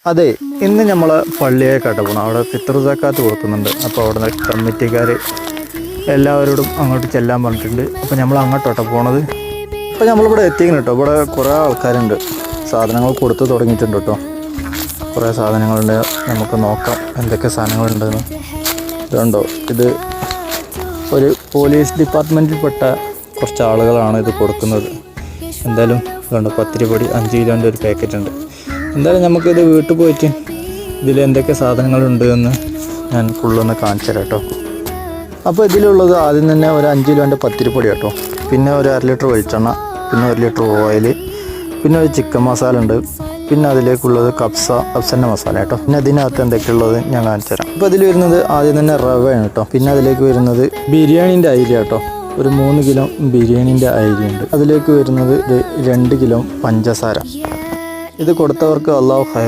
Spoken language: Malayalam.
അതെ, ഇന്ന് നമ്മൾ പള്ളിയേക്കാട്ട് പോകണം. അവിടെ ഫിത്ർ സക്കാത്ത് കൊടുക്കുന്നുണ്ട്. അപ്പോൾ അവിടെ കമ്മിറ്റിക്കാർ എല്ലാവരോടും അങ്ങോട്ട് ചെല്ലാൻ പറഞ്ഞിട്ടുണ്ട്. അപ്പോൾ നമ്മൾ അങ്ങോട്ടോട്ടോ പോണത്. അപ്പോൾ നമ്മളിവിടെ എത്തിക്കണം കേട്ടോ. ഇവിടെ കുറേ ആൾക്കാരുണ്ട്, സാധനങ്ങൾ കൊടുത്തു തുടങ്ങിയിട്ടുണ്ട് കേട്ടോ. കുറേ സാധനങ്ങളുണ്ട്, നമുക്ക് നോക്കാം എന്തൊക്കെ സാധനങ്ങളുണ്ടെന്ന്. ഇതുണ്ടോ, ഇത് ഒരു പോലീസ് ഡിപ്പാർട്ട്മെൻറ്റിൽപ്പെട്ട കുറച്ച് ആളുകളാണ് ഇത് കൊടുക്കുന്നത്. എന്തായാലും ഇതുണ്ട്, പത്തിരിപ്പൊടി 5 കിലോൻ്റെ ഒരു പാക്കറ്റ് ഉണ്ട്. എന്തായാലും നമുക്കിത് വീട്ടിൽ പോയിട്ട് ഇതിൽ എന്തൊക്കെ സാധനങ്ങളുണ്ട് എന്ന് ഞാൻ ഫുള്ളൊന്ന് കാണിച്ചു തരാം കേട്ടോ. അപ്പോൾ ഇതിലുള്ളത് ആദ്യം തന്നെ ഒരു 5 കിലോൻ്റെ പത്തിരിപ്പൊടി കേട്ടോ, പിന്നെ ഒരു 1/2 ലിറ്റർ വെളിച്ചെണ്ണ, പിന്നെ 1 ലിറ്റർ ഓയിൽ, പിന്നെ ഒരു ചിക്കൻ മസാല ഉണ്ട്, പിന്നെ അതിലേക്കുള്ളത് കപ്സൻ്റെ മസാല കേട്ടോ. പിന്നെ അതിനകത്ത് എന്തൊക്കെയുള്ളത് ഞാൻ കാണിച്ചു തരാം. അപ്പോൾ ഇതിൽ വരുന്നത് ആദ്യം തന്നെ റവയാണ് കേട്ടോ. പിന്നെ അതിലേക്ക് വരുന്നത് ബിരിയാണീൻ്റെ അരി കേട്ടോ, ഒരു 3 കിലോ ബിരിയാണീൻ്റെ അരിയുണ്ട്. അതിലേക്ക് വരുന്നത് 2 കിലോ പഞ്ചസാര. ഇത് കൊടുത്തവർക്ക് അല്ലാഹു ഖൈർ